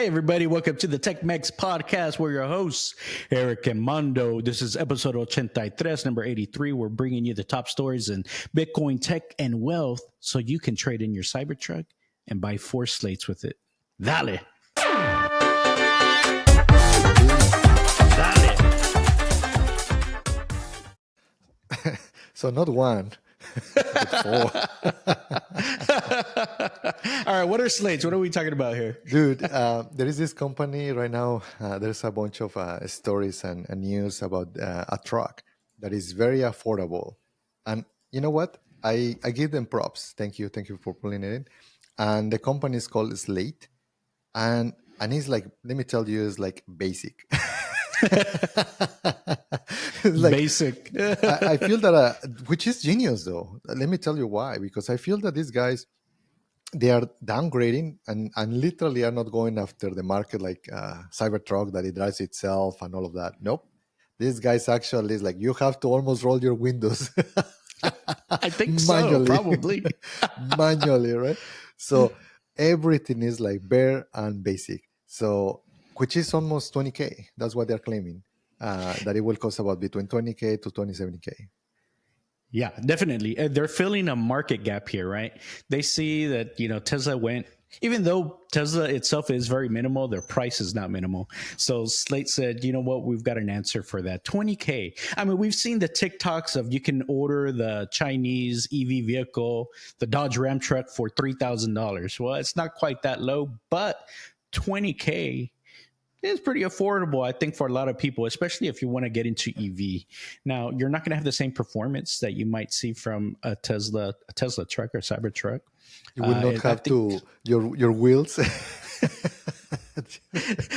Hey, everybody, welcome to the Tech-Mex Podcast. We're your hosts, Eric Mando. This is episode 83, number 83. We're bringing you the top stories in Bitcoin, tech, and wealth so you can trade in your Cybertruck and buy 4 Slates with it. Dale. So not one, but 4. All right, what are Slates? What are we talking about here? Dude, there is this company right now. There's a bunch of stories and news about a truck that is very affordable. And you know what? I give them props. Thank you for pulling it in. And the company is called Slate. And it's like, let me tell you, it's like basic. Like, basic. I feel that, which is genius though. Let me tell you why. Because I feel that these guys, they are downgrading and literally are not going after the market like Cybertruck that it drives itself and all of that. Nope. These guys actually is like, you have to almost roll your windows. I think so, probably. Manually, right? So everything is like bare and basic. So, which is almost 20K. That's what they're claiming. That it will cost about between 20K to 27K. Yeah, definitely. They're filling a market gap here, right? They see that, Tesla went, even though Tesla itself is very minimal, their price is not minimal. So Slate said, you know what, we've got an answer for that. 20K. I mean, we've seen the TikToks of you can order the Chinese EV vehicle, the Dodge Ram truck for $3,000. Well, it's not quite that low, but 20K is pretty affordable, I think, for a lot of people, especially if you want to get into EV. Now, you're not going to have the same performance that you might see from a Tesla truck or Cybertruck. You will not have your wheels.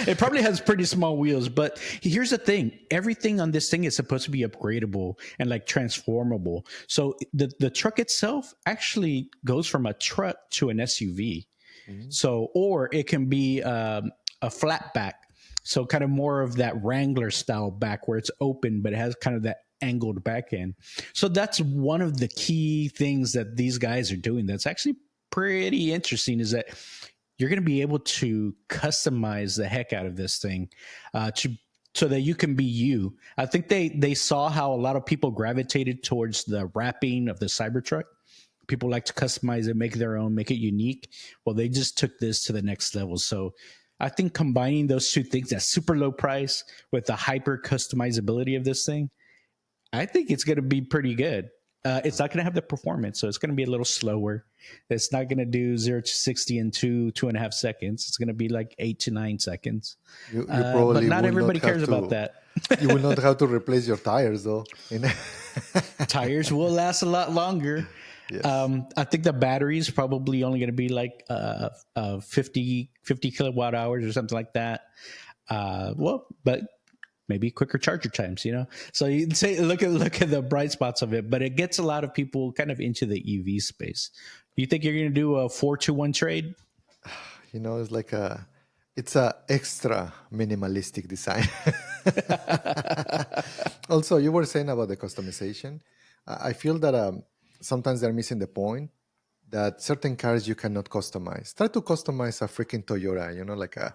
It probably has pretty small wheels, but here's the thing. Everything on this thing is supposed to be upgradable and like transformable. So the truck itself actually goes from a truck to an SUV. Mm-hmm. So, or it can be a flat back. So kind of more of that Wrangler style back where it's open, but it has kind of that angled back end. So that's one of the key things that these guys are doing. That's actually pretty interesting, is that you're going to be able to customize the heck out of this thing so that you can be you. I think they saw how a lot of people gravitated towards the wrapping of the Cybertruck. People like to customize it, make it their own, make it unique. Well, they just took this to the next level. So I think combining those two things, that super low price with the hyper customizability of this thing, I think it's going to be pretty good. It's not going to have the performance, so it's going to be a little slower. It's not going to do 0 to 60 in 2.5 seconds. It's going to be like 8 to 9 seconds. You probably but not everybody cares about that. You will not have to replace your tires, though. Tires will last a lot longer. Yes. I think the battery is probably only going to be like 50 kilowatt hours or something like that. But maybe quicker charger times, So you say look at the bright spots of it, but it gets a lot of people kind of into the EV space. Do you think you're going to do a 4-to-1 trade? It's like it's a extra minimalistic design. Also, you were saying about the customization. I feel that sometimes they're missing the point that certain cars you cannot customize. Try to customize a freaking Toyota, like a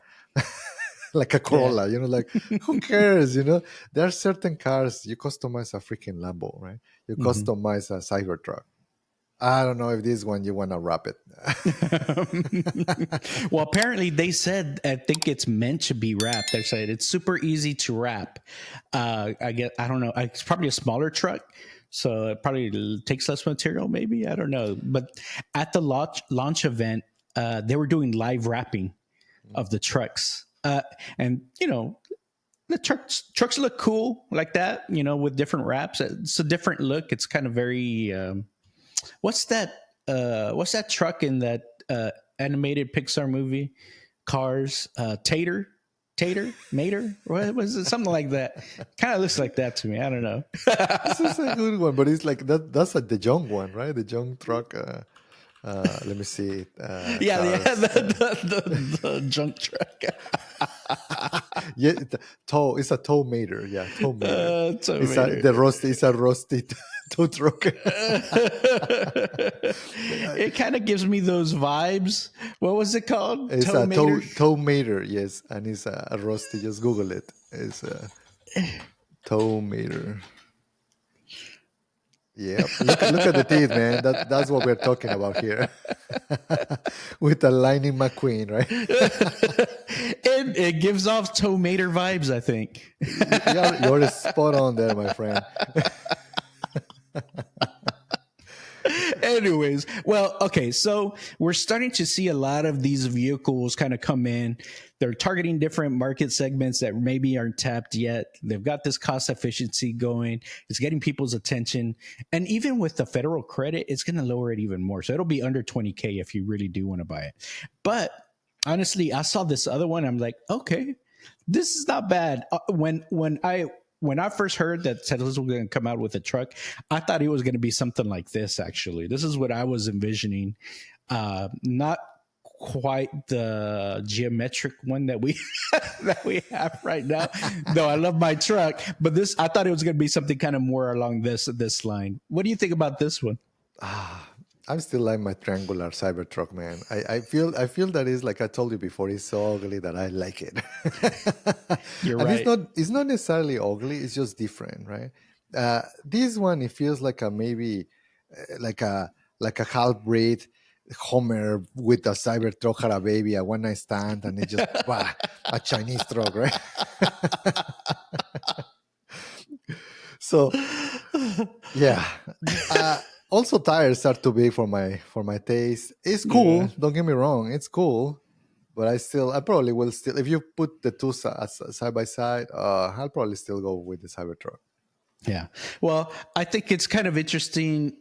like a Corolla, like who cares, There are certain cars you customize a freaking Lambo, right? You customize a Cybertruck. I don't know if this one you want to wrap it. Well, apparently they said, I think it's meant to be wrapped. They said it's super easy to wrap. I don't know. It's probably a smaller truck. So it probably takes less material, maybe. I don't know. But at the launch event, they were doing live wrapping of the trucks. And, the trucks look cool like that, with different wraps. It's a different look. It's kind of very, what's that truck in that animated Pixar movie? Cars, Mater? What was it? Something like that. Kind of looks like that to me. I don't know. This is a good one, but it's like that's like the Jung one, right? The Jung truck. Let me see. The junk truck. Yeah, it's a tow mater. Yeah, tow mater. It's a rusty tow truck. It kind of gives me those vibes. What was it called? It's Tow a mater? tow mater, yes, and it's a rusty. Just Google it. It's a tow mater. Yeah, look at the teeth, man. That's what we're talking about here. With the Lightning McQueen, right? It gives off tow mater vibes, I think. You're spot on there, my friend. Anyways, well, okay, so we're starting to see a lot of these vehicles kind of come in. They're targeting different market segments that maybe aren't tapped yet. They've got this cost efficiency going. It's getting people's attention. And even with the federal credit, it's going to lower it even more. So it'll be under 20K if you really do want to buy it. But honestly, I saw this other one. I'm like, okay, this is not bad. When I first heard that Tesla's were going to come out with a truck, I thought it was going to be something like this. Actually, this is what I was envisioning. Not quite the geometric one that we that we have right now. Though I love my truck, but I thought it was going to be something kind of more along this line. What do you think about this one? I still like my triangular Cybertruck, man. I feel that is like I told you before. It's so ugly that I like it. You're and right. It's not necessarily ugly. It's just different, right? This one, it feels like a maybe like a half breed Homer with a Cybertruck had a baby, a one night stand, and it just a Chinese truck, right? So yeah. Also, tires are too big for my taste. It's cool. Yeah. Don't get me wrong. It's cool, but I probably will still. If you put the two side by side, I'll probably still go with the Cybertruck. Yeah. Well, I think it's kind of interesting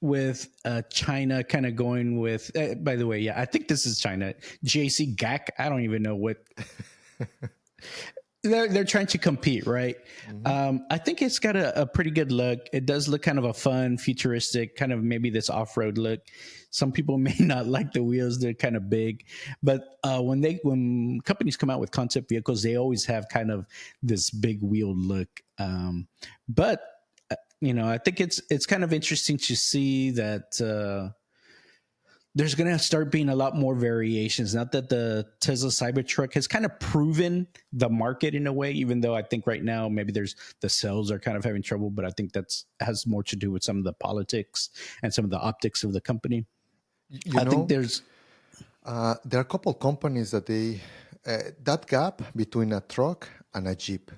with China kind of going with, by the way, yeah, I think this is China. JC GAC. I don't even know what. They're trying to compete, right? Mm-hmm. I think it's got a pretty good look. It does look kind of a fun, futuristic, kind of maybe this off-road look. Some people may not like the wheels; they're kind of big. But when companies come out with concept vehicles, they always have kind of this big wheel look. But I think it's kind of interesting to see that. There's going to start being a lot more variations. Not that the Tesla Cybertruck has kind of proven the market in a way, even though I think right now maybe the cells are kind of having trouble, but I think has more to do with some of the politics and some of the optics of the company. You I think know, there's there are a couple companies that that gap between a truck and a Jeep.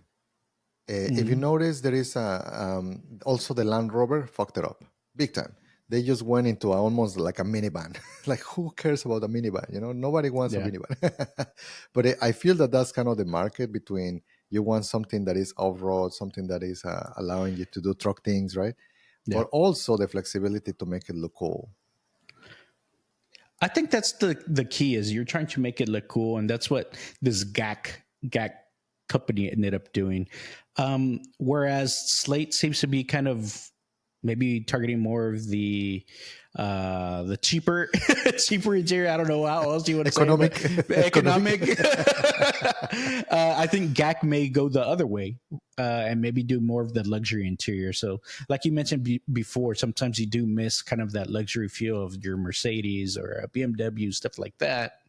If you notice, there is also the Land Rover fucked it up big time. They just went into almost like a minivan. Like, who cares about a minivan? Nobody wants a minivan. But I feel that that's kind of the market between you want something that is off-road, something that is allowing you to do truck things, right? yeah. But also the flexibility to make it look cool. I think that's the key is you're trying to make it look cool, and that's what this GAC company ended up doing. Whereas Slate seems to be kind of maybe targeting more of the cheaper cheaper interior. I don't know how else you want to Economic. say it, but economic. I think GAC may go the other way and maybe do more of the luxury interior. So, like you mentioned before, sometimes you do miss kind of that luxury feel of your Mercedes or a BMW, stuff like that.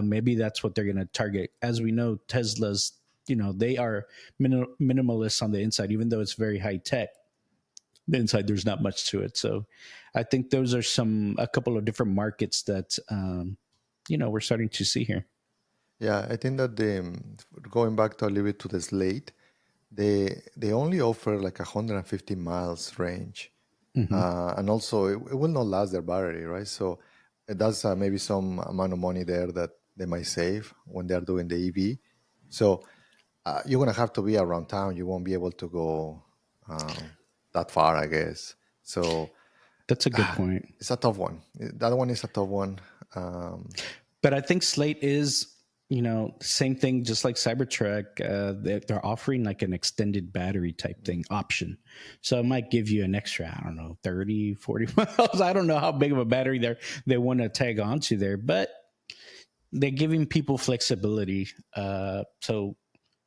Maybe that's what they're going to target. As we know, Tesla's, they are minimalist on the inside, even though it's very high tech. The inside, there's not much to it. So I think those are a couple of different markets that, we're starting to see here. Yeah, I think that going back to a little bit to the Slate, they only offer like 150 miles range. And also it will not last their battery, right? So that's maybe some amount of money there that they might save when they're doing the EV. So you're going to have to be around town. You won't be able to go that far, I guess. So That's a good point. it's a tough one. That one is a tough one. But I think Slate is, same thing, just like Cybertruck. They're offering like an extended battery type thing option. So it might give you an extra, I don't know, 30, 40 miles. I don't know how big of a battery they want to tag onto there, but they're giving people flexibility. So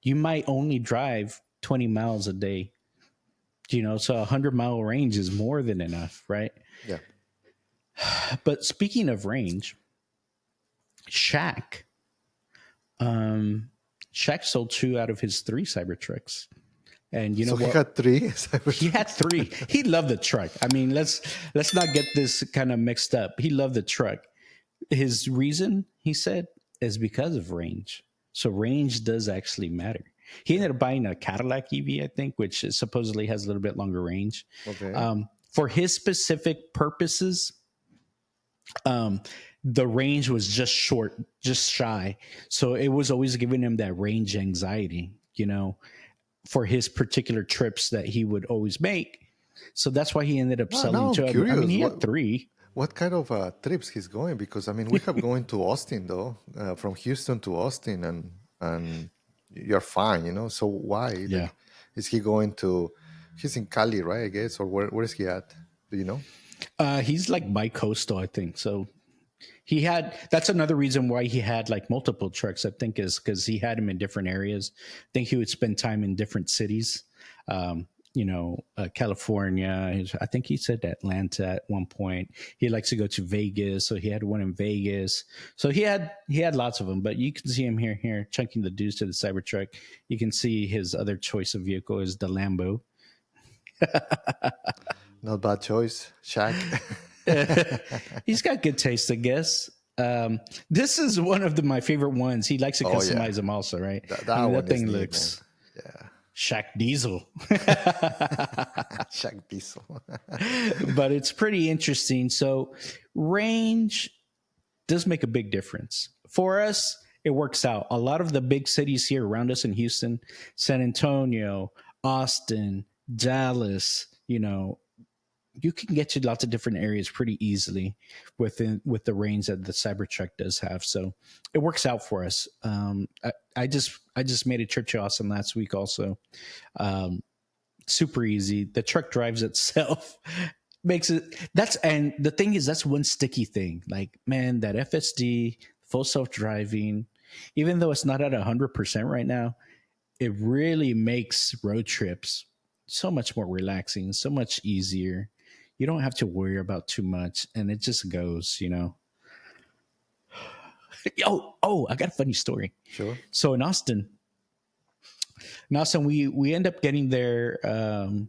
you might only drive 20 miles a day. So 100-mile range is more than enough, right? Yeah. But speaking of range, Shaq, Shaq sold 2 out of his 3 Cybertrucks. And you know So he what? had 3 He Cybertrucks. had 3. He loved the truck. I mean, let's not get this kind of mixed up. He loved the truck. His reason, he said, is because of range. So range does actually matter. He ended up buying a Cadillac EV, I think, which supposedly has a little bit longer range. Okay. For his specific purposes, the range was just short, just shy. So it was always giving him that range anxiety, for his particular trips that he would always make. So that's why he ended up Now selling I'm 2. I mean, curious. he had 3. What kind of trips he's going? Because I mean, we have going to Austin though, from Houston to Austin, and you're fine, So why? Yeah. Like, is he going to? He's in Cali, right? I guess, or where is he at? Do you know? He's like bi-coastal, I think. So that's another reason why he had like multiple trucks, I think, is because he had them in different areas. I think he would spend time in different cities. California. I think he said Atlanta at one point. He likes to go to Vegas, so he had one in Vegas. So he had lots of them. But you can see him here chunking the dues to the Cybertruck. You can see his other choice of vehicle is the Lambo. Not bad choice, Shaq. He's got good taste, I guess. This is one of my favorite ones. He likes to customize them also, right? That thing is neat, looks yeah. Shaq Diesel. Shaq Diesel. But it's pretty interesting. So range does make a big difference. For us, it works out. A lot of the big cities here around us in Houston, San Antonio, Austin, Dallas, you can get to lots of different areas pretty easily with the range that the Cybertruck does have. So it works out for us. I just made a trip to Austin last week also. Super easy. The truck drives itself. Makes it and the thing is, that's one sticky thing. Like, man, that FSD, full self-driving, even though it's not at 100% right now, it really makes road trips so much more relaxing, so much easier. You don't have to worry about too much, and it just goes, I got a funny story. Sure. So in Austin, we end up getting there kind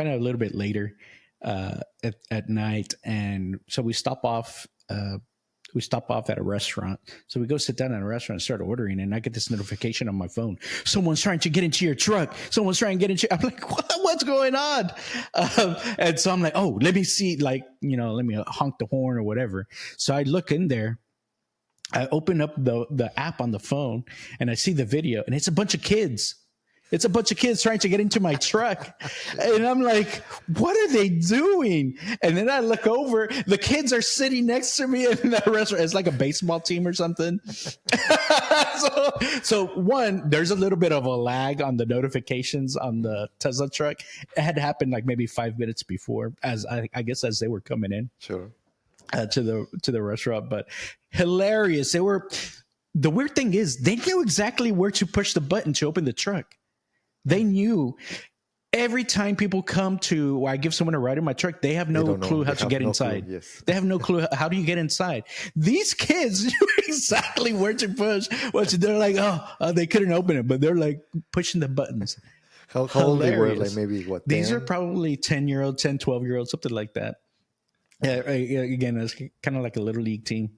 of a little bit later at night, and so we stop off. We stop off at a restaurant. So we go sit down at a restaurant and start ordering. And I get this notification on my phone. Someone's trying to get into your truck. Someone's trying to get into. I'm like, what's going on? And so I'm like, oh, let me see. Like, let me honk the horn or whatever. So I look in there. I open up the app on the phone and I see the video, and it's a bunch of kids. It's a bunch of kids trying to get into my truck. And I'm like, what are they doing? And then I look over, the kids are sitting next to me in the restaurant. It's like a baseball team or something. so one, there's a little bit of a lag on the notifications on the Tesla truck. It had happened like maybe 5 minutes before, as I guess as they were coming in. Sure. To the restaurant, but hilarious. The weird thing is they knew exactly where to push the button to open the truck. They knew every time people come to, or I give someone a ride in my truck, they have no clue how to get inside. Yes. They have no clue how do you get inside. These kids knew exactly where to push. They're like, they couldn't open it, but they're like pushing the buttons. How old they were? Like maybe what? 10? These are probably 10-year-old, 10, 12-year-old, something like that. Again, it's kind of like a little league team.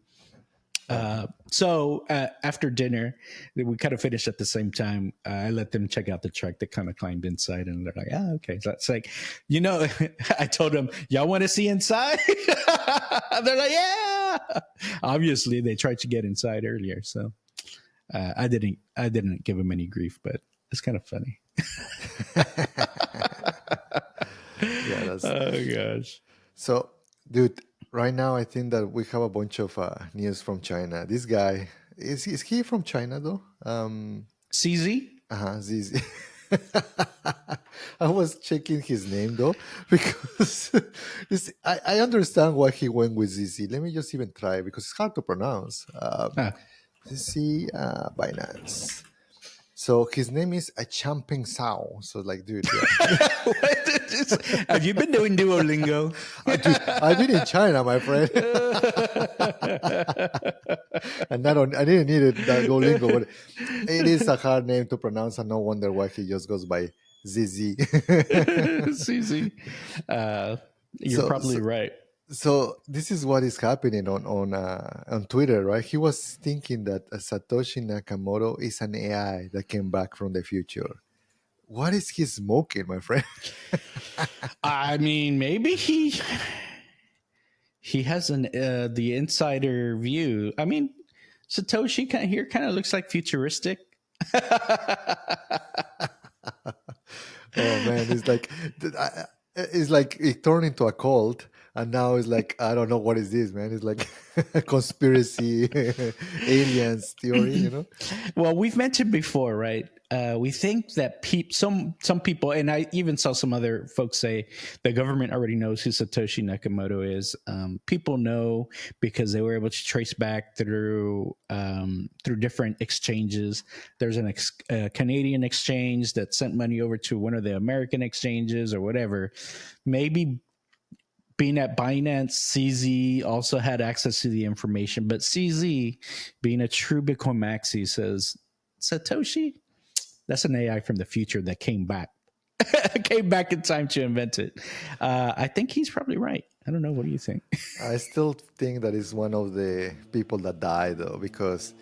So after dinner, we kind of finished at the same time. I let them check out the truck. They kind of climbed inside, and they're like, okay. So it's like, I told them, y'all want to see inside? They're like, yeah. Obviously, they tried to get inside earlier, so I didn't give them any grief, but it's kind of funny. Yeah. Oh gosh. So, dude, right now I think that we have a bunch of news from China. This guy is he from China though? CZ? ZZ. I was checking his name though because I understand why he went with ZZ. Let me just even try because it's hard to pronounce. ZZ Binance. So his name is a Champing Sao. So like, dude, yeah. Have you been doing Duolingo? Dude, I've been in China, my friend. And I didn't need it, that Duolingo, but it is a hard name to pronounce, and no wonder why he just goes by ZZ. CZ. You're so, probably so right. so this is what is happening on Twitter, right? He was thinking that Satoshi Nakamoto is an AI that came back from the future. What is he smoking, my friend? I mean, maybe he has the insider view. I mean, Satoshi kind of looks like futuristic. Oh man, it's like it turned into a cult, and now it's like, I don't know what is this, man. It's like a conspiracy, aliens theory, you know? Well, we've mentioned before, right? We think that some people, and I even saw some other folks say the government already knows who Satoshi Nakamoto is. People know because they were able to trace back through different exchanges. There's a Canadian exchange that sent money over to one of the American exchanges or whatever. Maybe being at Binance, CZ also had access to the information, but CZ, being a true Bitcoin maxi, says Satoshi, that's an AI from the future that came back in time to invent it. I think he's probably right. I don't know. What do you think? I still think that is one of the people that died, though, because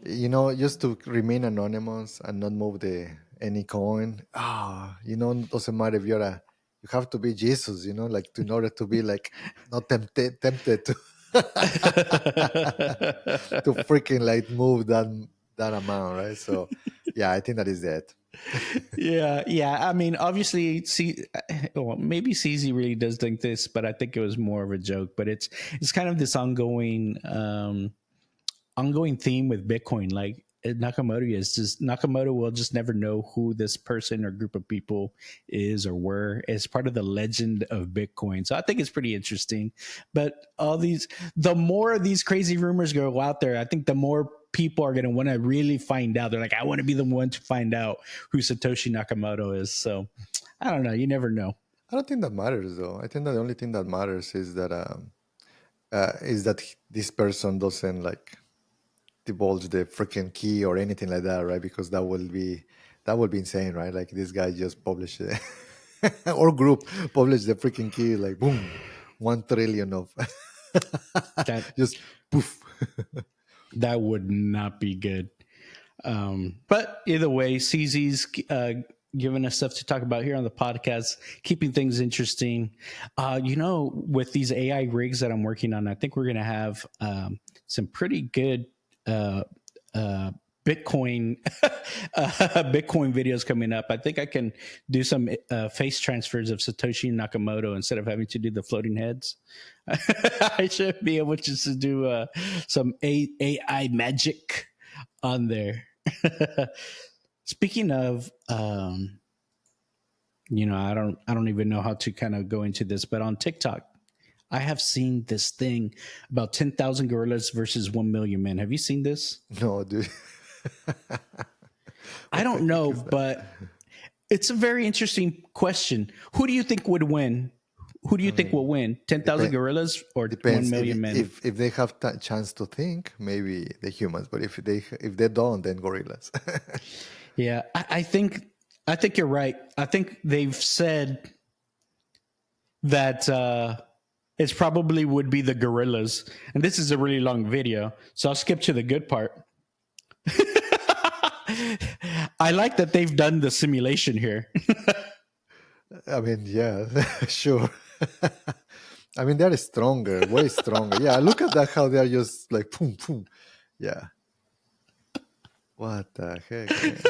just to remain anonymous and not move any coin. Doesn't matter if you have to be Jesus, like in order to be like not tempted to to freaking like move that amount, right? So yeah, I think that is it. Yeah. I mean, obviously, maybe CZ really does think this, but I think it was more of a joke. But it's kind of this ongoing theme with Bitcoin. Like Nakamoto will just never know who this person or group of people is or were. It's part of the legend of Bitcoin. So I think it's pretty interesting. But the more of these crazy rumors go out there, I think the more people are going to want to really find out. They're like, I want to be the one to find out who Satoshi Nakamoto is. So I don't know. You never know. I don't think that matters, though. I think that the only thing that matters is that this person doesn't like divulge the freaking key or anything like that, right? Because that would be insane, right? Like this guy just published it or group published the freaking key, like boom, 1 trillion of That just poof. that would not be good. But either way, CZ's giving us stuff to talk about here on the podcast, keeping things interesting. With these AI rigs that I'm working on, I think we're going to have some pretty good Bitcoin Bitcoin videos coming up. I think I can do some face transfers of Satoshi Nakamoto instead of having to do the floating heads. I should be able just to do some AI magic on there. Speaking of, I don't even know how to kind of go into this, but on TikTok, I have seen this thing about 10,000 gorillas versus 1 million men. Have you seen this? No, dude. I don't know, but it's a very interesting question. Who do you think would win? Who do you think will win? 10,000 gorillas or 1 million men? If they have chance to think, maybe the humans. But if they don't, then gorillas. Yeah, I think you're right. I think they've said that it's probably would be the gorillas. And this is a really long video, so I'll skip to the good part. I like that they've done the simulation here. I mean, yeah, sure. I mean, they're stronger, way stronger. Yeah, look at that, how they're just like, boom, boom. Yeah. What the heck, man?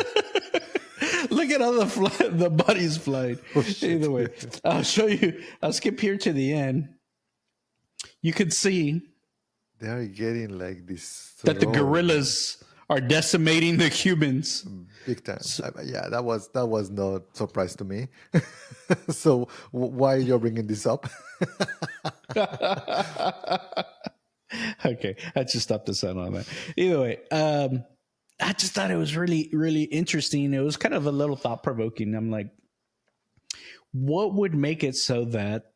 Look at how the body's flying. Oh, either way, I'll show you. I'll skip here to the end. You could see they're getting like this. That the gorillas are decimating the humans. Big time. Yeah, that was not surprise to me. So why you're bringing this up? Okay, I just stopped the sound on that. Either way, I just thought it was really, really interesting. It was kind of a little thought provoking. I'm like, what would make it so that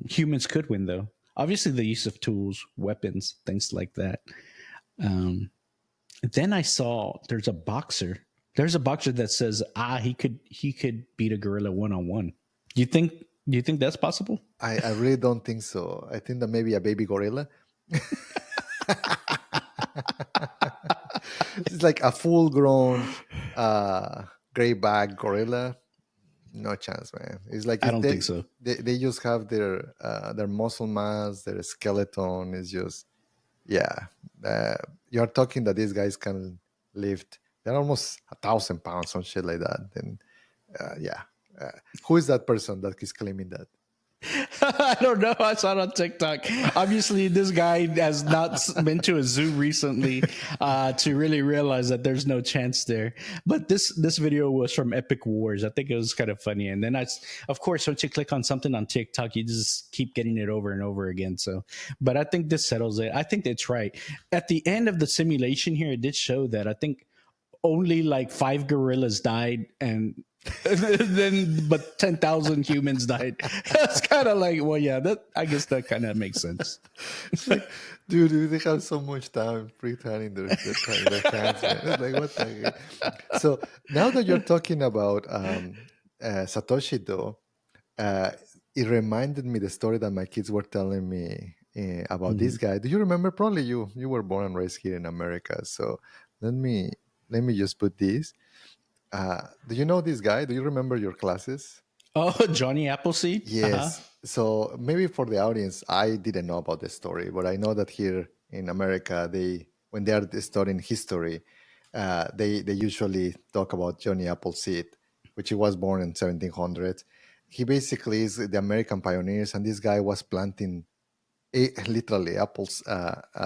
humans could win, though? Obviously, the use of tools, weapons, things like that. Then I saw there's a boxer. There's a boxer that says, he could beat a gorilla one-on-one. Do you think that's possible? I really don't think so. I think that maybe a baby gorilla. It's like a full-grown gray bag gorilla. No chance, man. It's like I don't think so. They just have their muscle mass, their skeleton is just, yeah. You're talking that these guys can lift. They're almost 1,000 pounds, some shit like that. And yeah, who is that person that is claiming that? I don't know. I saw it on TikTok. Obviously, this guy has not been to a zoo recently to really realize that there's no chance there. But this video was from Epic Wars. I think it was kind of funny. And then of course, once you click on something on TikTok, you just keep getting it over and over again. So, but I think this settles it. I think that's right. At the end of the simulation here, it did show that I think only like 5 gorillas died and then but 10,000 humans died. That's kind of like, well, yeah, I guess that kind of makes sense. It's like, dude, they have so much time pre-planning their hands, man. It's like, what the heck? So now that you're talking about Satoshi, though, it reminded me the story that my kids were telling me about this guy. Do you remember? Probably you were born and raised here in America. So let me just put this. Do you know this guy? Do you remember your classes? Oh, Johnny Appleseed? Yes. So maybe for the audience, I didn't know about this story, but I know that here in America, when they are studying history, they usually talk about Johnny Appleseed, which he was born in 1700s. He basically is the American pioneers, and this guy was planting literally apples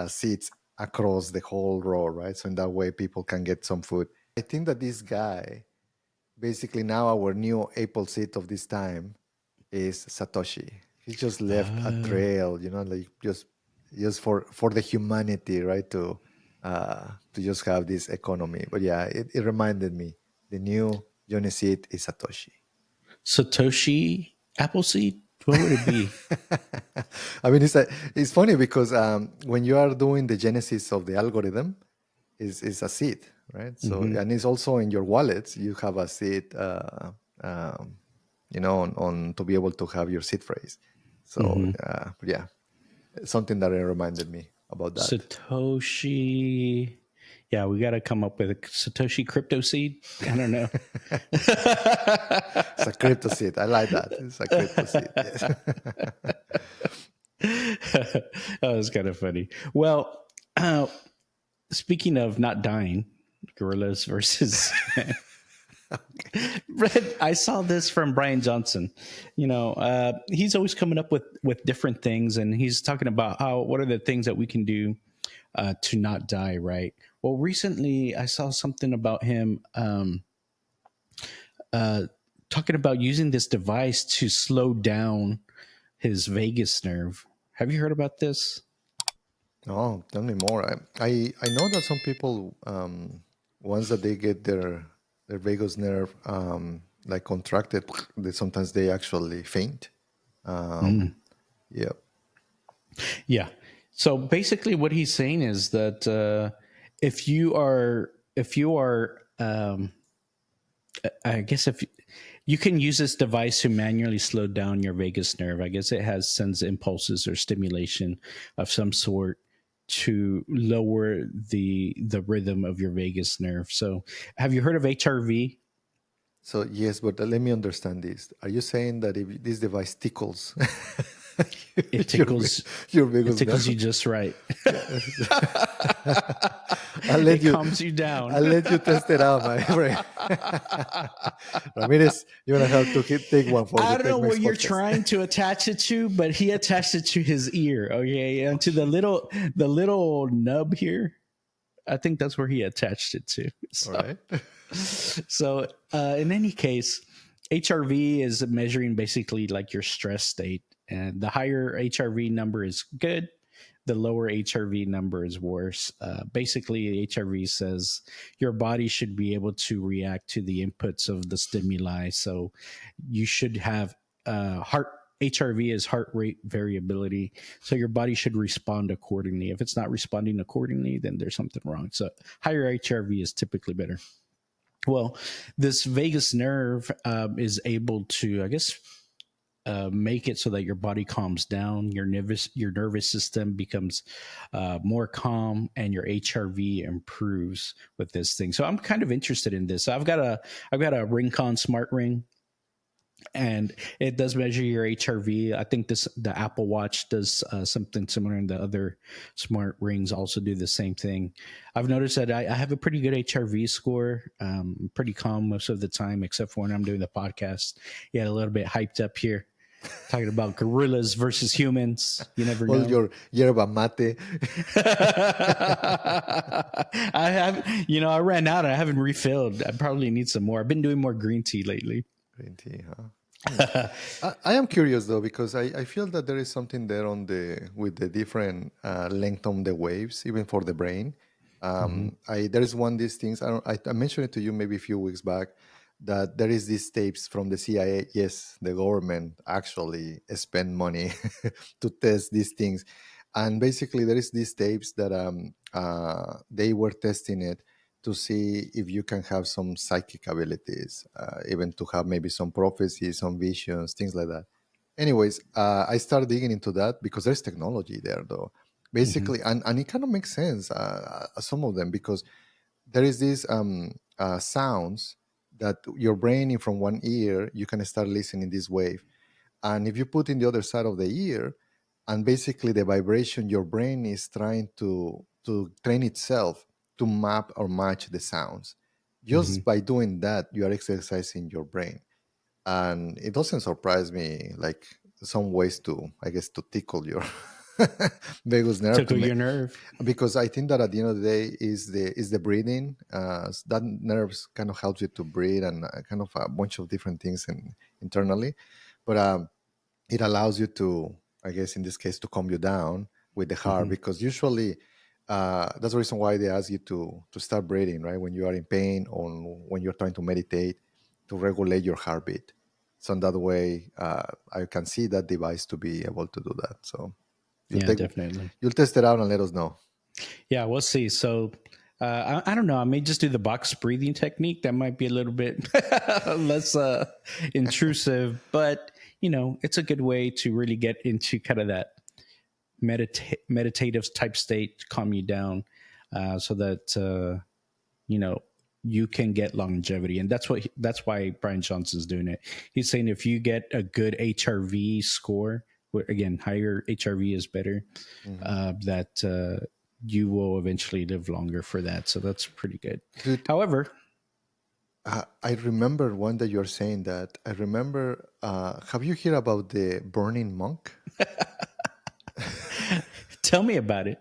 seeds across the whole row, right? So in that way, people can get some food. I think that this guy, basically now our new Apple seed of this time is Satoshi. He just left a trail, like just for the humanity, right? To just have this economy. But yeah, it reminded me the new Johnny seed is Satoshi. Satoshi Appleseed? What would it be? I mean, it's funny because when you are doing the genesis of the algorithm, is a seed, right? So and it's also in your wallets. You have a seed, on to be able to have your seed phrase. So yeah, something that reminded me about that. Satoshi. Yeah, we got to come up with a Satoshi crypto seed. I don't know. It's a crypto seed. I like that. It's a crypto seed. That was kind of funny. Well, speaking of not dying, gorillas versus I saw this from Bryan Johnson. He's always coming up with different things, and he's talking about what are the things that we can do to not die, right? Well, recently I saw something about him talking about using this device to slow down his vagus nerve. Have you heard about this? Oh, tell me more. I know that some people, once that they get their vagus nerve like contracted, sometimes they actually faint. Yeah. Yeah. So basically, what he's saying is that if you are, I guess if you can use this device to manually slow down your vagus nerve. I guess it sends impulses or stimulation of some sort to lower the rhythm of your vagus nerve. So, have you heard of HRV? So yes, but let me understand this. Are you saying that if this device tickles, it tickles your vagus it tickles nerve? you just right? It calms you down. I'll let you test it out, my friend. Ramirez, you're gonna have to take one for I the don't know Tech-Mex what you're podcast. trying to attach it to, but he attached it to his ear. Okay, and to the little nub here. I think that's where he attached it to. So, All right. So in any case, HRV is measuring basically like your stress state, and the higher HRV number is good. the lower HRV number is worse. Basically, HRV says your body should be able to react to the inputs of the stimuli. So you should have heart. HRV is heart rate variability. So your body should respond accordingly. If it's not responding accordingly, then there's something wrong. So higher HRV is typically better. Well, this vagus nerve is able to, I guess, make it so that your body calms down, your nervous system becomes more calm, and your HRV improves with this thing. So I'm kind of interested in this. I've got a Ringcon smart ring, and it does measure your HRV. I think the Apple Watch does something similar, and the other smart rings also do the same thing. I've noticed that I have a pretty good HRV score. Pretty calm most of the time, except for when I'm doing the podcast. Yeah, a little bit hyped up here, talking about gorillas versus humans. You never know. All your yerba mate. I have, I ran out. I haven't refilled. I probably need some more. I've been doing more green tea lately. Green tea, huh? I am curious though, because I feel that there is something there with the different length on the waves, even for the brain. There is one of these things. I mentioned it to you maybe a few weeks back, that there is these tapes from the CIA. Yes, the government actually spend money to test these things, and basically there is these tapes that they were testing it to see if you can have some psychic abilities, even to have maybe some prophecies, some visions, things like that. Anyways, I started digging into that because there's technology there, though. Basically, and it kind of makes sense, some of them, because there is these sounds that your brain, from one ear, you can start listening this wave. And if you put in the other side of the ear, and basically the vibration, your brain is trying to train itself to map or match the sounds. Just by doing that, you are exercising your brain. And it doesn't surprise me, like some ways to, I guess, to tickle your vagus nerve. Tickle your nerve. Because I think that at the end of the day is the breathing. That nerves kind of helps you to breathe, and kind of a bunch of different things internally. But it allows you to, I guess in this case, to calm you down with the heart, because usually that's the reason why they ask you to start breathing, right? When you are in pain or when you're trying to meditate, to regulate your heartbeat. So in that way, I can see that device to be able to do that. So definitely. You'll test it out and let us know. Yeah, we'll see. So I don't know. I may just do the box breathing technique. That might be a little bit less intrusive, but it's a good way to really get into kind of that meditative type state to calm you down, so that you can get longevity. And that's why Bryan Johnson's doing it. He's saying if you get a good HRV score, again, higher HRV is better, that you will eventually live longer for that. So that's pretty good. Dude, however, I remember one that you're saying that. I remember, have you heard about the burning monk? Tell me about it.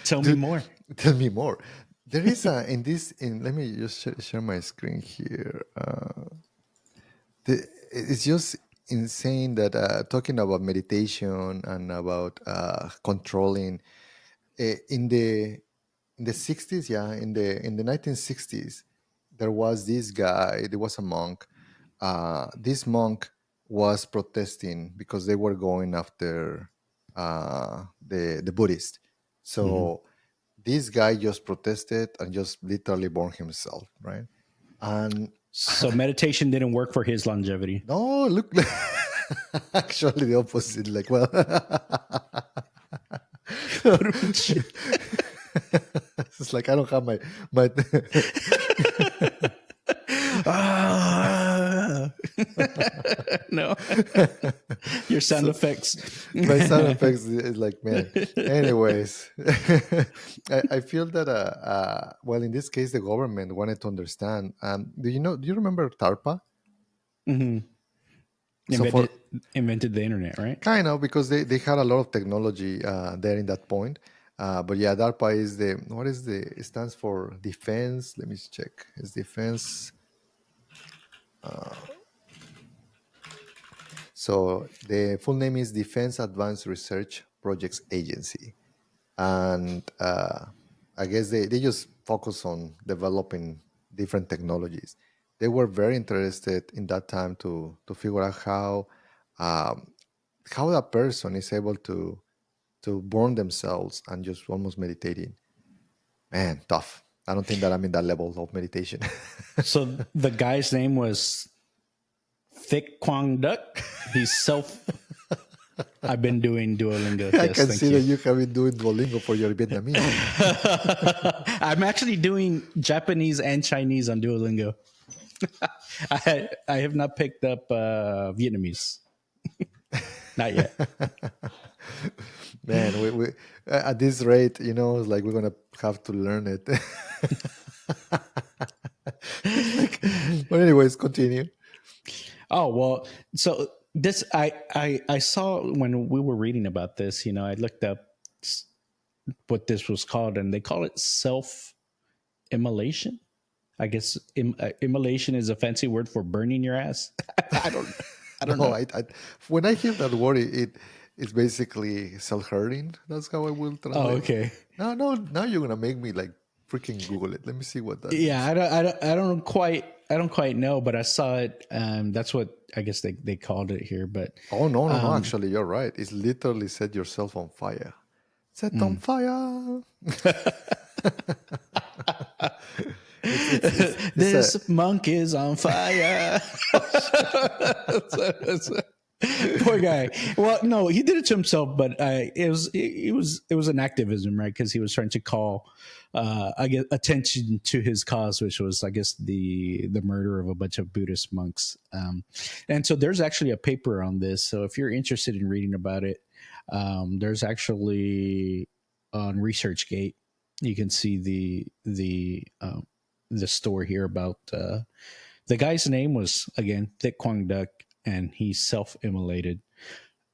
Tell me more. Tell me more. There is let me just share my screen here. It's just insane that talking about meditation and about controlling in the 60s, in the 1960s, there was this guy. There was a monk. This monk was protesting because they were going after the Buddhist. So this guy just protested and just literally burned himself, right? And so meditation didn't work for his longevity. No, look, actually the opposite. Like, well, it's like I don't have my no, your sound effects. My sound effects is like, man. Anyways, I feel that well, in this case, the government wanted to understand. Do you remember DARPA? Invented the internet, right? Kind of, because they had a lot of technology there in that point. But yeah, DARPA is it stands for defense. Let me check. It's defense. So the full name is Defense Advanced Research projects agency, and I guess they just focus on developing different technologies. They were very interested in that time to figure out um, how that person is able to burn themselves and just almost meditating. Man, tough. I don't think that I'm in that level of meditation. So the guy's name was Thich Quang Duc. He's I've been doing Duolingo. I Yes, can thank see you. that you have been doing Duolingo for your Vietnamese. I'm actually doing Japanese and Chinese on Duolingo. I have not picked up Vietnamese. Not yet. Man, we at this rate, it's like we're gonna have to learn it. But anyways, continue. Oh well, so this I saw when we were reading about this. I looked up what this was called, and they call it self-immolation. I guess immolation is a fancy word for burning your ass. I don't No, know. when I hear that word, it's basically self-hurting. That's how I will translate. Oh, okay. No, now you're gonna make me like freaking Google it. Let me see what that Yeah, means. I don't quite know, but I saw it. That's what I guess they called it here. But Oh no! Actually, you're right. It's literally set yourself on fire. Set on fire. this monk is on fire. Poor guy. Well, no, he did it to himself, but it was an activism, right? Because he was trying to call, I guess, attention to his cause, which was, I guess, the murder of a bunch of Buddhist monks. And so there's actually a paper on this. So if you're interested in reading about it, there's actually on ResearchGate, you can see the story here about the guy's name was, again, Thich Quang Duc, and he self-immolated.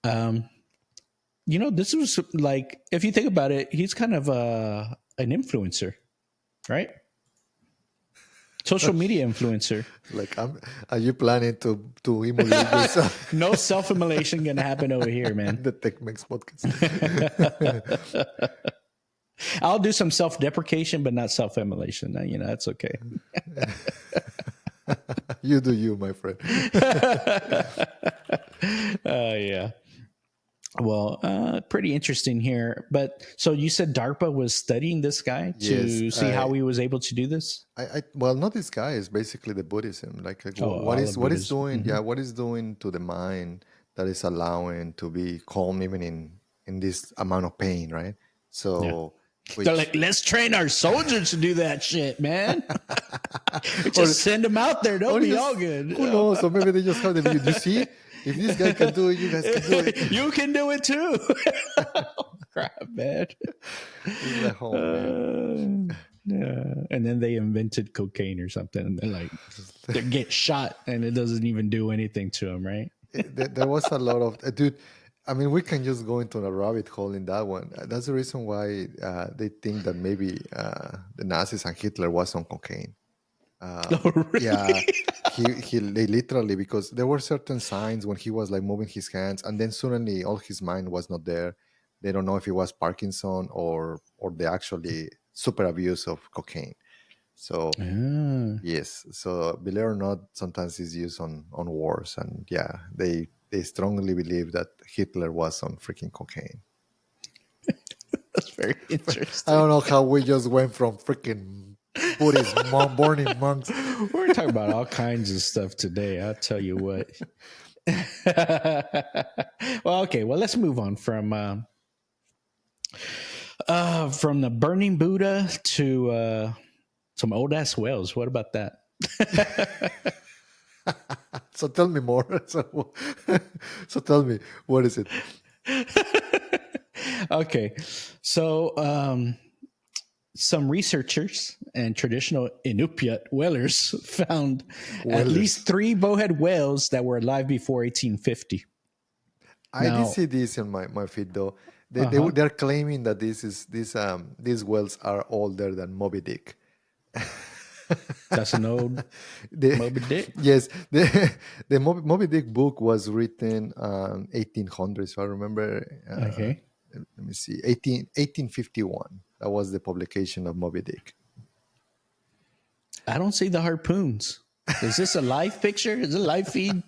This was like, if you think about it, he's kind of an influencer, right? Social media influencer. Like, are you planning to immolate yourself? No self-immolation gonna happen over here, man. The Tech-Mex Podcast. I'll do some self-deprecation, but not self-immolation. That's okay. You do you, my friend. Yeah. Well, pretty interesting here. But so you said DARPA was studying this guy to see how he was able to do this? Well, not this guy. It's basically the Buddhism. Like what is doing? Mm-hmm. Yeah, what is doing to the mind that is allowing to be calm even in this amount of pain, right? So. Yeah. They're like, let's train our soldiers to do that shit, man. Just send them out there. They'll be all good. Who knows? So maybe they just have the view. You see, if this guy can do it, you guys can do it. You can do it too. Oh, crap, man. Like, oh, man. Yeah. And then they invented cocaine or something. And they're like, they get shot and it doesn't even do anything to them, right? There was a lot of, dude. I mean, we can just go into a rabbit hole in that one. That's the reason why they think that maybe the Nazis and Hitler was on cocaine. Oh, really? Yeah, they literally, because there were certain signs when he was like moving his hands, and then suddenly all his mind was not there. They don't know if it was Parkinson or the actually super abuse of cocaine. So yes, so believe it or not, sometimes it's used on wars, and yeah, they strongly believe that Hitler was on freaking cocaine. That's very interesting. I don't know how we just went from freaking Buddhist burning monks. We're talking about all kinds of stuff today. I'll tell you what. Well, okay. Well, let's move on from the burning Buddha to some old ass whales. What about that? So tell me more. So tell me, what is it? Okay. So some researchers and traditional Inupiat whalers found at least 3 bowhead whales that were alive before 1850. I did see this in my feed though. They're claiming that these whales are older than Moby Dick. That's an old Moby Dick? Yes. The Moby Dick book was written 1800s, if I remember. Okay. let me see, 1851. That was the publication of Moby Dick. I don't see the harpoons. Is this a live picture? Is it a live feed?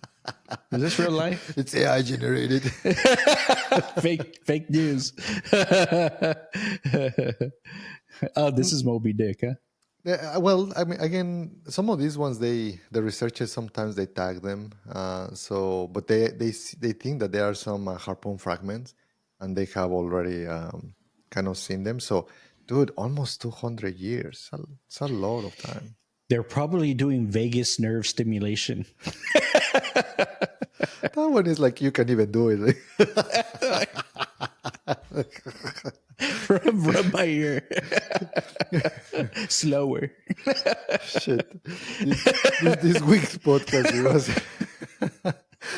Is this real life? It's AI generated. Fake news. Oh, this is Moby Dick, huh? Yeah, well, I mean, again, some of these ones, the researchers sometimes they tag them. But they think that there are some harpoon fragments, and they have already kind of seen them. So, dude, almost 200 years. It's a lot of time. They're probably doing vagus nerve stimulation. That one is like you can even do it. Rub my ear. Slower. Shit. This week's podcast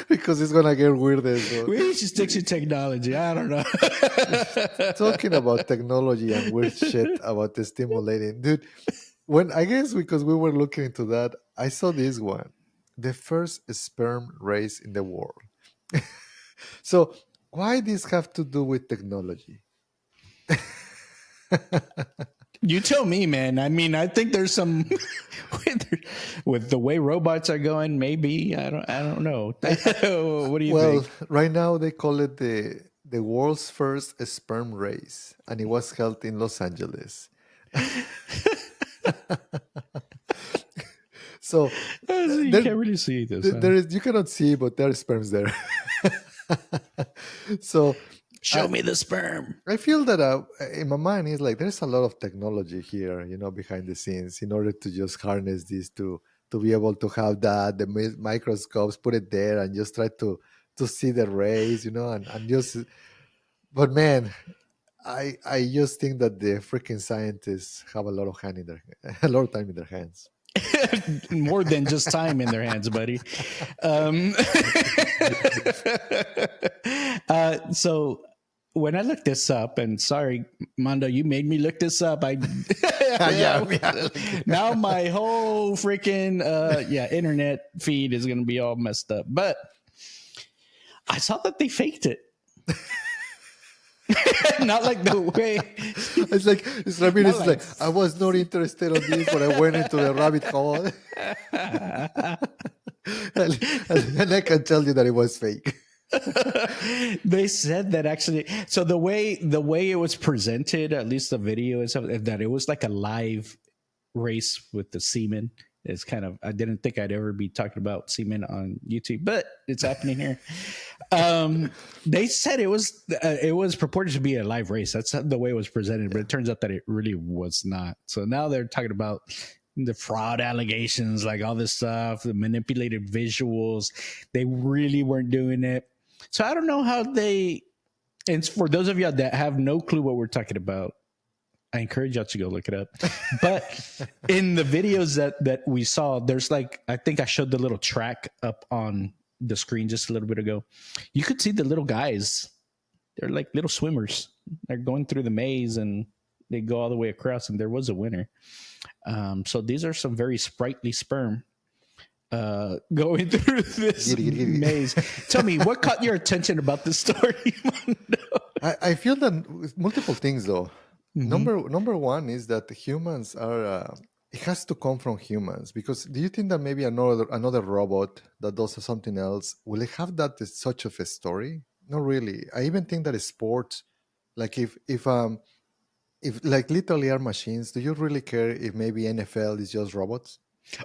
because it's gonna get weirder. So. We should stick to technology. I don't know. Talking about technology and weird shit about the stimulating, dude. Because we were looking into that, I saw this one, the first sperm race in the world. So why this have to do with technology? You tell me, man. I mean, I think there's some with the way robots are going. Maybe I don't know. What do you think? Well, right now they call it the world's first sperm race, and it was held in Los Angeles. So you can't really see this. You cannot see, but there are sperms there. So show me the sperm. I feel that in my mind is like there's a lot of technology here, behind the scenes in order to just harness this to be able to have that the microscopes, put it there, and just try to see the rays, and just. But man, I just think that the freaking scientists have a lot of time in their hands. More than just time in their hands, buddy. So when I looked this up, and sorry, Mando, you made me look this up. Now my whole freaking internet feed is going to be all messed up. But I saw that they faked it. Not like the way it's like I was not interested on this, but I went into the rabbit hole. and I can tell you that it was fake. They said that actually. So the way it was presented, at least the video is that it was like a live race with the semen. It's kind of, I didn't think I'd ever be talking about semen on YouTube, but it's happening here. They said it was purported to be a live race. That's the way it was presented, but it turns out that it really was not. So now they're talking about the fraud allegations, like all this stuff, the manipulated visuals. They really weren't doing it. So I don't know how and for those of y'all that have no clue what we're talking about, I encourage y'all to go look it up. But in the videos that we saw, there's like, I think I showed the little track up on the screen just a little bit ago. You could see the little guys. They're like little swimmers. They're going through the maze and they go all the way across, and there was a winner. So these are some very sprightly sperm going through this maze. Tell me, what caught your attention about this story, Mando? I feel that multiple things though. Mm-hmm. Number one is that humans are. It has to come from humans, because do you think that maybe another robot that does something else, will it have that such of a story? Not really. I even think that sports, like if like literally are machines, do you really care if maybe NFL is just robots?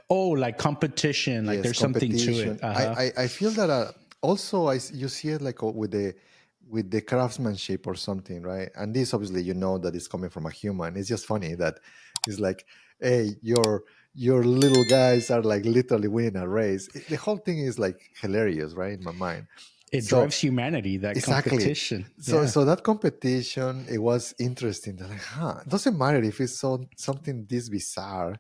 Oh, like competition, like yes, there's something to it. I feel that also you see it like with the craftsmanship or something, right? And this obviously that it's coming from a human. It's just funny that it's like, hey, your little guys are like literally winning a race. The whole thing is like hilarious, right? In my mind. It drives humanity, that exactly. Competition. So that competition, it was interesting. They're like, it doesn't matter if it's something this bizarre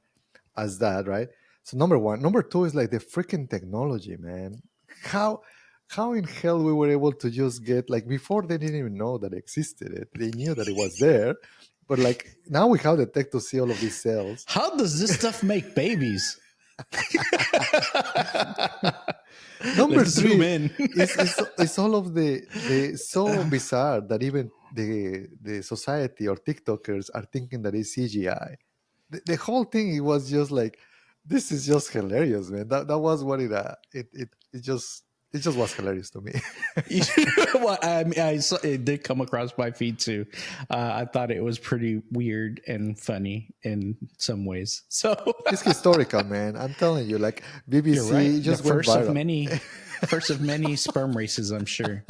as that, right? So number one. Number two is like the freaking technology, man. How in hell we were able to just get, like, before they didn't even know that it existed. They knew that it was there. But like now we have the tech to see all of these cells. How does this stuff make babies? Number three is all of the so bizarre that even the society or TikTokers are thinking that it's CGI. The whole thing, it was just like, this is just hilarious, man. That was what it just was hilarious to me. Well, I mean, it did come across my feed too. I thought it was pretty weird and funny in some ways. So It's historical, man. I'm telling you, like BBC you're right. just The went viral. first of many sperm races, I'm sure.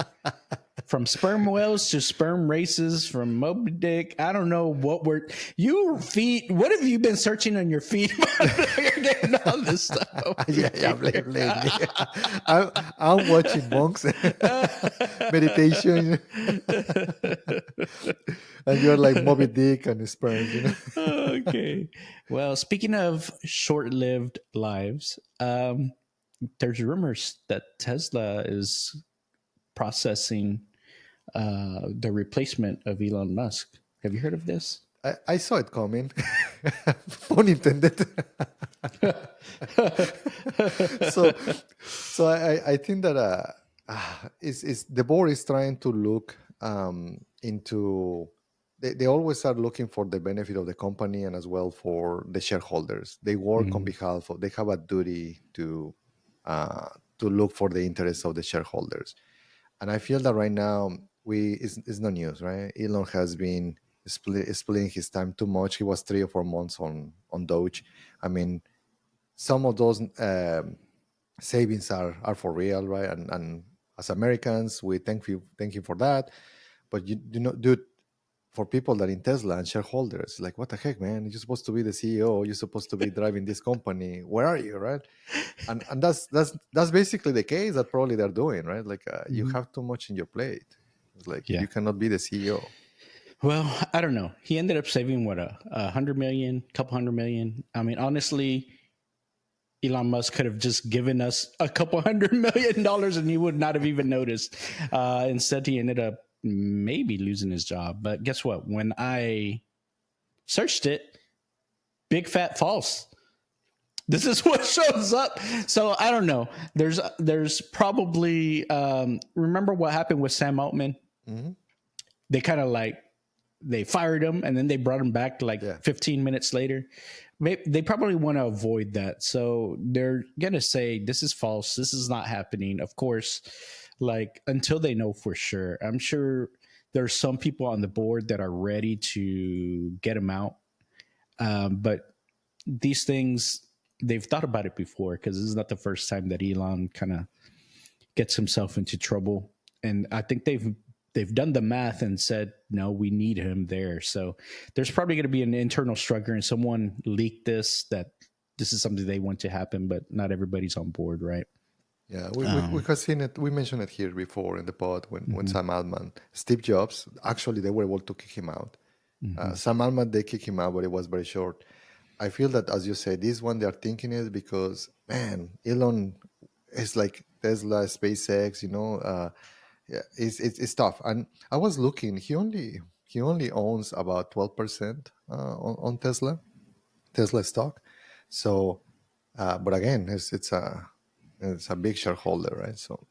From sperm whales to sperm races, from Moby Dick. I don't know what what have you been searching on your feed? You're getting all this stuff. Yeah, blame me. I'm watching monks meditation, and you're like Moby Dick and sperms, you know. Okay. Well, speaking of short-lived lives, there's rumors that Tesla is processing the replacement of Elon Musk. Have you heard of this? I saw it coming. Pun intended. so I think that is the board is trying to look into. They always are looking for the benefit of the company and as well for the shareholders. They work on behalf of. They have a duty to look for the interests of the shareholders. And I feel that right now it's no news, right? Elon has been splitting his time too much. He was 3 or 4 months on Doge. I mean, some of those savings are for real, right? And as Americans, we thank you for that. But you do not do it for people that in Tesla and shareholders. Like, what the heck, man? You're supposed to be the CEO. You're supposed to be driving this company. Where are you, right? And that's basically the case that probably they're doing, right? Like, you have too much in your plate. It's like you cannot be the CEO. Well, I don't know. He ended up saving what, $100 million, couple $100 million. I mean, honestly, Elon Musk could have just given us a couple $100 million and he would not have even noticed. Instead, he ended up maybe losing his job. But guess what? When I searched it, big fat false. This is what shows up. So I don't know. There's probably remember what happened with Sam Altman? Mm-hmm. They kind of like they fired him and then they brought him back like 15 minutes later. They probably want to avoid that. So they're going to say, this is false. This is not happening. Of course, like until they know for sure. I'm sure there's some people on the board that are ready to get him out. But these things, they've thought about it before because this is not the first time that Elon kind of gets himself into trouble. And I think they've done the math and said, no, we need him there. So there's probably going to be an internal struggle and someone leaked this, that this is something they want to happen, but not everybody's on board, right? Yeah, we have seen it. We mentioned it here before in the pod when Sam Altman, Steve Jobs, actually they were able to kick him out. Sam Altman, they kicked him out, but it was very short. I feel that, as you say, this one they are thinking is because, man, Elon is like Tesla, SpaceX, you know, it's tough. And I was looking, he only owns about 12% on Tesla stock. So, but again, it's a big shareholder, right? So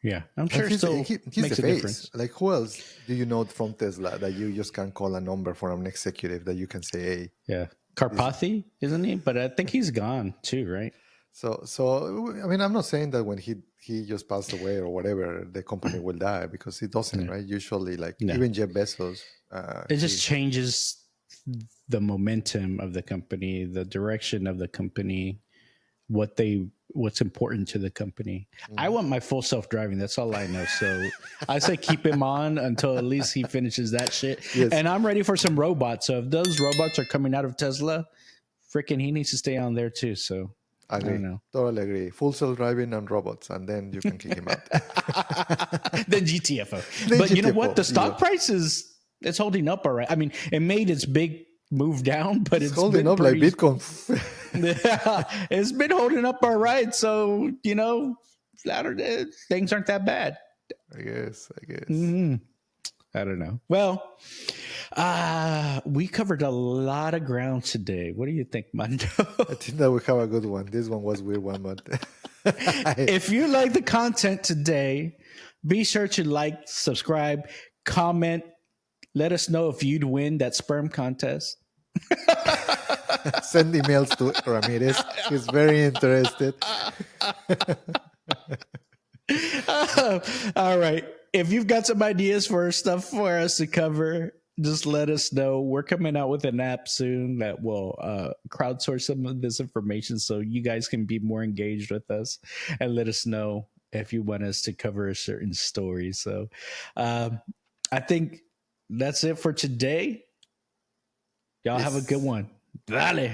yeah, I'm sure he's makes the a difference. Like, who else do you know from Tesla that you just can call a number for an executive that you can say, hey, yeah, Karpathy, isn't he? But I think he's gone too, right? So I mean, I'm not saying that when he just passed away or whatever, the company will die, because it doesn't, right? Usually, like even Jeff Bezos, it just changes the momentum of the company, the direction of the company, what's important to the company. I want my full self-driving. That's all I know. So I say keep him on until at least he finishes that shit. Yes. And I'm ready for some robots. So if those robots are coming out of Tesla, freaking he needs to stay on there too. So I don't know. Totally agree. Full self-driving and robots, and then you can kick him out. The GTFO. But you know what? The stock price it's holding up all right. I mean, it made its big move down, but it's holding up like Bitcoin. Yeah, it's been holding up all right. So, you know, things aren't that bad. I guess. Mm-hmm. I don't know. Well, we covered a lot of ground today. What do you think, Mando? I think that we have a good one. This one was a weird one, but if you like the content today, be sure to like, subscribe, comment, Let us know if you'd win that sperm contest. Send emails to Ramirez. He's very interested. All right. If you've got some ideas for stuff for us to cover, just let us know. We're coming out with an app soon that will crowdsource some of this information so you guys can be more engaged with us and let us know if you want us to cover a certain story. So I think that's it for today. Y'all have a good one. Dale.